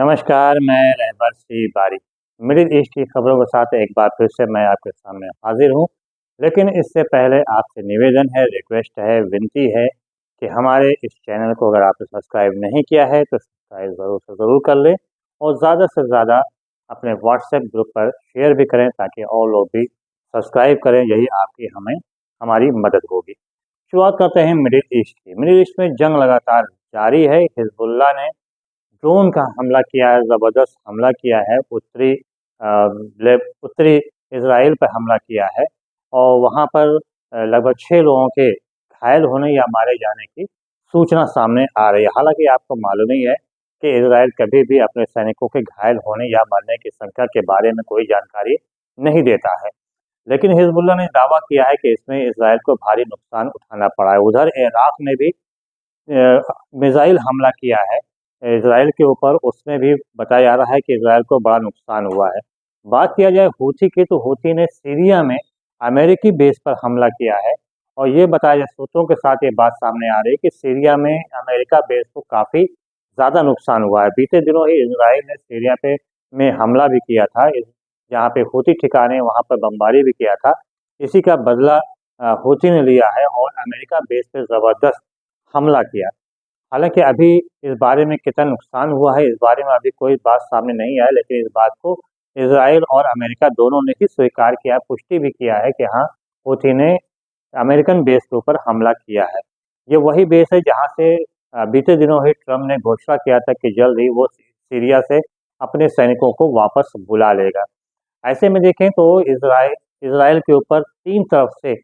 नमस्कार, मैं रहबर सी बारी। मिडिल ईस्ट की खबरों के साथ एक बार फिर से मैं आपके सामने हाजिर हूँ। लेकिन इससे पहले आपसे निवेदन है, रिक्वेस्ट है, विनती है कि हमारे इस चैनल को अगर आपने सब्सक्राइब नहीं किया है तो सब्सक्राइब ज़रूर से ज़रूर कर लें और ज़्यादा से ज़्यादा अपने व्हाट्सएप ग्रुप पर शेयर भी करें ताकि और लोग भी सब्सक्राइब करें। यही आपकी हमें हमारी मदद होगी। शुरुआत करते हैं मिडिल ईस्ट की। मिडिल ईस्ट में जंग लगातार जारी है। हिजबुल्लाह ने ड्रोन का हमला किया है, ज़बरदस्त हमला किया है, उत्तरी इज़राइल पर हमला किया है और वहाँ पर लगभग 6 लोगों के घायल होने या मारे जाने की सूचना सामने आ रही है। हालांकि आपको मालूम ही है कि इज़राइल कभी भी अपने सैनिकों के घायल होने या मरने की संख्या के बारे में कोई जानकारी नहीं देता है। लेकिन हिजबुल्लाह ने दावा किया है कि इसमें इज़राइल को भारी नुकसान उठाना पड़ा है। उधर इराक में भी मिसाइल हमला किया है इज़राइल के ऊपर, उसमें भी बताया जा रहा है कि इज़राइल को बड़ा नुकसान हुआ है। बात किया जाए हूथी की तो हूथी ने सीरिया में अमेरिकी बेस पर हमला किया है और ये बताया जाए सूत्रों के साथ ये बात सामने आ रही है कि सीरिया में अमेरिका बेस को काफ़ी ज़्यादा नुकसान हुआ है। बीते दिनों ही इज़राइल ने सीरिया पे में हमला भी किया था, जहाँ पे हूथी ठिकाने वहाँ पर बमबारी भी किया था। इसी का बदला हूथी ने लिया है और अमेरिका बेस पे ज़बरदस्त हमला किया। हालांकि अभी इस बारे में कितना नुकसान हुआ है, इस बारे में अभी कोई बात सामने नहीं आई, लेकिन इस बात को इज़राइल और अमेरिका दोनों ने ही स्वीकार किया, पुष्टि भी किया है कि हाँ, हूथी ने अमेरिकन बेस के ऊपर हमला किया है। ये वही बेस है जहाँ से बीते दिनों ही ट्रम्प ने घोषणा किया था कि जल्द ही वो सीरिया से अपने सैनिकों को वापस बुला लेगा। ऐसे में देखें तो इसराइल इसराइल के ऊपर 3 तरफ से,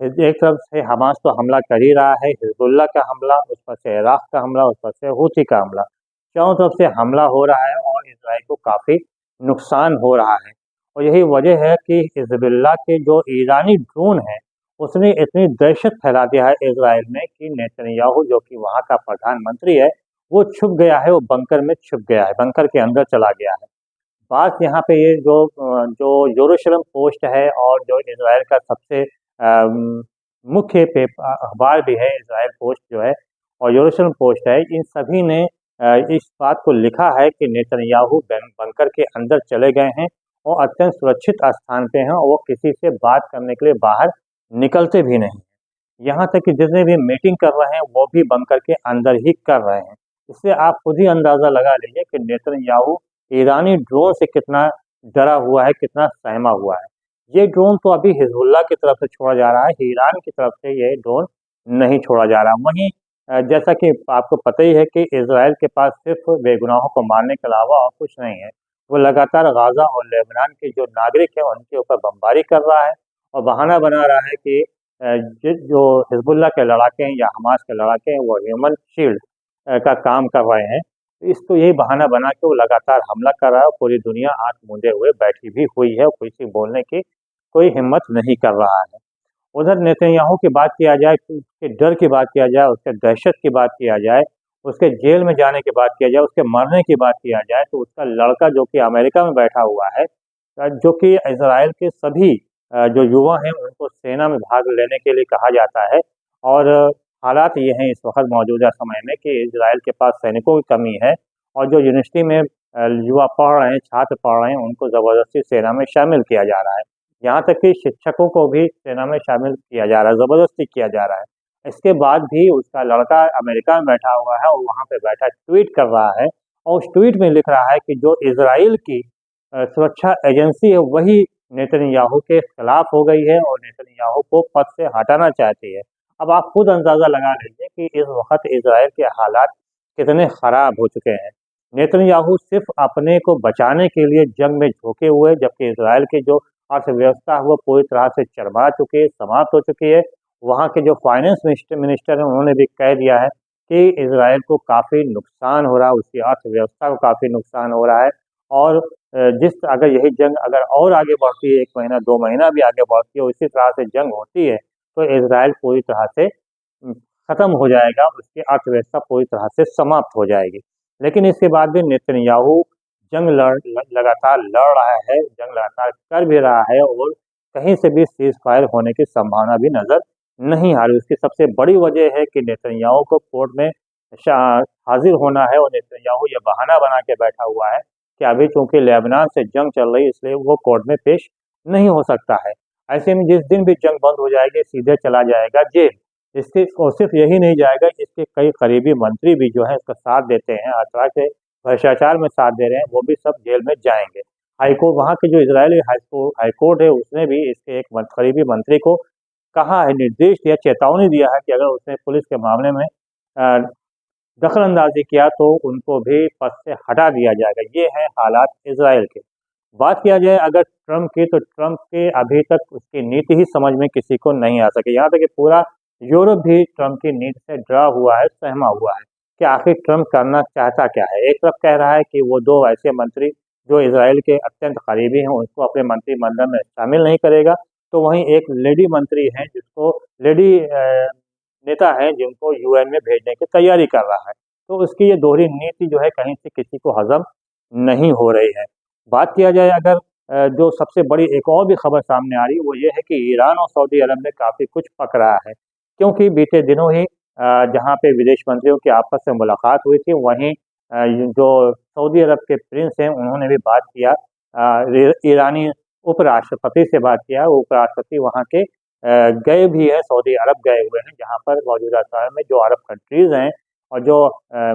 एक तरफ से हमास तो हमला कर ही रहा है, हिजबुल्लाह का हमला, उस पर से इराक का हमला, उस पर से हूथी का हमला, चारों तरफ से हमला हो रहा है और इसराइल को काफ़ी नुकसान हो रहा है। और यही वजह है कि हिजबुल्लाह के जो ईरानी ड्रोन है, उसने इतनी दहशत फैला दिया है इसराइल में कि नेतन्याहू जो कि वहाँ का प्रधानमंत्री है, वो छुप गया है, वो बंकर में छुप गया है, बंकर के अंदर चला गया है। बात यहाँ पे ये जो यरूशलेम पोस्ट है और जो इसराइल का सबसे मुख्य अखबार भी है इसराइल पोस्ट जो है और यरूशलेम पोस्ट है, इन सभी ने इस बात को लिखा है कि नेतन्याहू बंकर के अंदर चले गए हैं और अत्यंत सुरक्षित स्थान पे हैं और वो किसी से बात करने के लिए बाहर निकलते भी नहीं। यहाँ तक कि जितने भी मीटिंग कर रहे हैं वो भी बंकर के अंदर ही कर रहे हैं। इससे आप खुद ही अंदाज़ा लगा लीजिए कि नेतन्याहू ईरानी ड्रोन से कितना डरा हुआ है, कितना सहमा हुआ है। ये ड्रोन तो अभी हिजबुल्लाह की तरफ से छोड़ा जा रहा है, ईरान की तरफ से ये ड्रोन नहीं छोड़ा जा रहा। वहीं जैसा कि आपको पता ही है कि इज़राइल के पास सिर्फ बेगुनाहों को मारने के अलावा और कुछ नहीं है। वो लगातार गाज़ा और लेबनान के जो नागरिक हैं उनके ऊपर बमबारी कर रहा है और बहाना बना रहा है कि जो हिजबुल्लाह के लड़ाके हैं या हमास के लड़ाके हैं वो ह्यूमन शील्ड का काम कर रहे हैं। तो इसको यही बहाना बना के वो लगातार हमला कर रहा है और पूरी दुनिया आँख मूंदे हुए बैठी भी हुई है और किसी बोलने की कोई हिम्मत नहीं कर रहा है। उधर नेतन्याहू की बात किया जाए, उसके डर की बात किया जाए, उसके दहशत की बात किया जाए, उसके जेल में जाने की बात किया जाए, उसके मरने की बात किया जाए, तो उसका लड़का जो कि अमेरिका में बैठा हुआ है, जो कि इज़राइल के सभी जो युवा हैं उनको सेना में भाग लेने के लिए कहा जाता है और हालात ये हैं इस वक्त मौजूदा समय में कि इज़राइल के पास सैनिकों की कमी है और जो यूनिवर्सिटी में युवा पढ़ रहे हैं, छात्र पढ़ रहे हैं, उनको ज़बरदस्ती सेना में शामिल किया जा रहा है। यहाँ तक कि शिक्षकों को भी सेना में शामिल किया जा रहा है, ज़बरदस्ती किया जा रहा है। इसके बाद भी उसका लड़का अमेरिका में बैठा हुआ है और वहाँ पे बैठा ट्वीट कर रहा है और उस ट्वीट में लिख रहा है कि जो इज़राइल की सुरक्षा एजेंसी है वही नेतन्याहू के खिलाफ हो गई है और नेतन्याहू को पद से हटाना चाहती है। अब आप खुद अंदाज़ा लगा लीजिए कि इस वक्त इज़राइल के हालात कितने ख़राब हो चुके हैं। नेतन्याहू सिर्फ अपने को बचाने के लिए जंग में झोंके हुए, जबकि इज़राइल की जो अर्थव्यवस्था है वो पूरी तरह से चरमरा चुकी है, समाप्त हो चुकी है। वहाँ के जो फाइनेंस मिनिस्टर हैं उन्होंने भी कह दिया है कि इज़राइल को काफ़ी नुकसान हो रहा है, उसकी अर्थव्यवस्था को काफ़ी नुकसान हो रहा है और जिस अगर यही जंग अगर और आगे बढ़ती है, 1 महीना 2 महीना भी आगे बढ़ती है और इसी तरह से जंग होती है, तो इज़राइल पूरी तरह से ख़त्म हो जाएगा, उसकी अर्थव्यवस्था पूरी तरह से समाप्त हो जाएगी। लेकिन इसके बाद भी नेतन्याहू जंग लगातार लड़ रहा है, जंग लगातार कर भी रहा है और कहीं से भी सीज़ फायर होने की संभावना भी नज़र नहीं आ रही। उसकी सबसे बड़ी वजह है कि नेतन्याहू को कोर्ट में हाजिर होना है और नेतन्याहू ये बहाना बना के बैठा हुआ है कि अभी चूंकि लेबनान से जंग चल रही है इसलिए वो कोर्ट में पेश नहीं हो सकता है। ऐसे में जिस दिन भी जंग बंद हो जाएगी सीधे चला जाएगा जेल। इसके और सिर्फ यही नहीं जाएगा, इसके कई करीबी मंत्री भी जो है इसका साथ देते हैं, हर तरह के भ्रष्टाचार में साथ दे रहे हैं, वो भी सब जेल में जाएंगे। हाईकोर्ट वहाँ के जो इजरायली हाईकोर्ट है उसने भी इसके एक करीबी मंत्री को कहा है, निर्देश दिया, चेतावनी दिया है कि अगर उसने पुलिस के मामले में दखल अंदाजी किया तो उनको भी पद से हटा दिया जाएगा। ये है हालात इजराइल के। बात किया जाए अगर ट्रंप की, तो ट्रंप के अभी तक उसकी नीति ही समझ में किसी को नहीं आ सकी। यहाँ तक कि पूरा यूरोप भी ट्रंप की नीति से डरा हुआ है, सहमा हुआ है कि आखिर ट्रंप करना चाहता क्या है। एक तरफ कह रहा है कि वो 2 ऐसे मंत्री जो इजराइल के अत्यंत करीबी हैं उनको अपने मंत्रिमंडल में शामिल नहीं करेगा, तो वहीं एक लेडी मंत्री है जिसको लेडी नेता है जिनको यूएन में भेजने की तैयारी कर रहा है। तो उसकी ये दोहरी नीति जो है कहीं से किसी को हजम नहीं हो रही है। बात किया जाए अगर जो सबसे बड़ी एक और भी खबर सामने आ रही है वो ये है कि ईरान और सऊदी अरब में काफ़ी कुछ पक रहा है, क्योंकि बीते दिनों ही जहाँ पे विदेश मंत्रियों की आपस में मुलाकात हुई थी वहीं जो सऊदी अरब के प्रिंस हैं उन्होंने भी बात किया, ईरानी उपराष्ट्रपति से बात किया। उपराष्ट्रपति वहाँ के गए भी हैं, सऊदी अरब गए हुए हैं, जहाँ पर मौजूदा समय में जो अरब कंट्रीज़ हैं और जो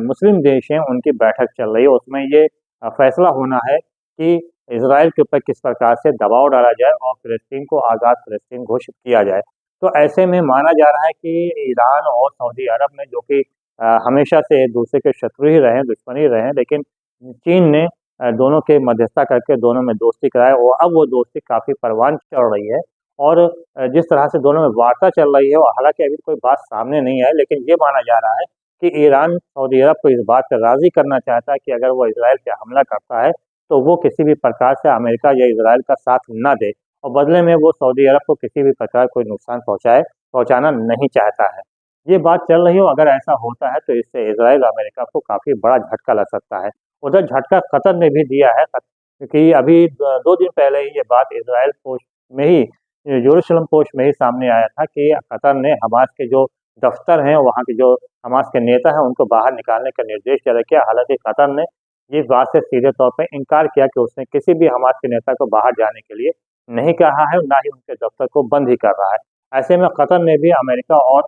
मुस्लिम देश हैं उनकी बैठक चल रही है। उसमें ये फैसला होना है कि इजराइल के ऊपर किस प्रकार से दबाव डाला जाए और फ़िलिस्तीन को आज़ाद फ़िलिस्तीन घोषित किया जाए। तो ऐसे में माना जा रहा है कि ईरान और सऊदी अरब में जो कि हमेशा से एक दूसरे के शत्रु ही रहे, दुश्मन ही रहे, लेकिन चीन ने दोनों के मध्यस्थता करके दोनों में दोस्ती कराई और अब वो दोस्ती काफ़ी परवान चढ़ रही है। और जिस तरह से दोनों में वार्ता चल रही है, और हालांकि अभी कोई बात सामने नहीं आई, लेकिन ये माना जा रहा है कि ईरान सऊदी अरब को इस बात पर राज़ी करना चाहता है कि अगर वो इजराइल पे हमला करता है तो वो किसी भी प्रकार से अमेरिका या इजराइल का साथ ना दे और बदले में वो सऊदी अरब को किसी भी प्रकार कोई नुकसान पहुंचाना नहीं चाहता है। ये बात चल रही हो, अगर ऐसा होता है तो इससे इजराइल और अमेरिका को काफ़ी बड़ा झटका लग सकता है। उधर झटका कतर ने भी दिया है, क्योंकि अभी 2 दिन पहले ही ये बात इजराइल पोस्ट में ही, यरूशलेम पोस्ट में ही सामने आया था कि कतर ने हमास के जो दफ्तर हैं, वहाँ के जो हमास के नेता हैं उनको बाहर निकालने का निर्देश जारी किया। हालांकि कतर ने ये बात से सीधे तौर पर इनकार किया कि उसने किसी भी हमास के नेता को बाहर जाने के लिए नहीं कहा है, ना ही उनके दफ्तर को बंद ही कर रहा है। ऐसे में कतर ने भी अमेरिका और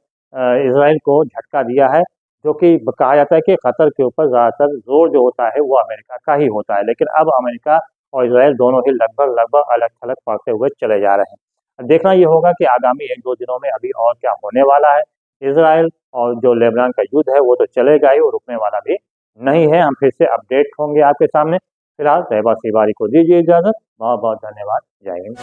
इजराइल को झटका दिया है, जो कि कहा जाता है कि कतर के ऊपर ज़्यादातर जोर जो होता है वो अमेरिका का ही होता है। लेकिन अब अमेरिका और इजराइल दोनों ही लगभग अलग थलग पड़ते हुए चले जा रहे हैं। अब देखना ये होगा कि आगामी 1-2 दिनों में अभी और क्या होने वाला है। इजराइल और जो लेबनान का युद्ध है वो तो चलेगा ही और रुकने वाला भी नहीं है। हम फिर से अपडेट होंगे आपके सामने। फिलहाल तहबा सिवारी को दीजिए इजाज़त। बहुत बहुत धन्यवाद। जय हिंद।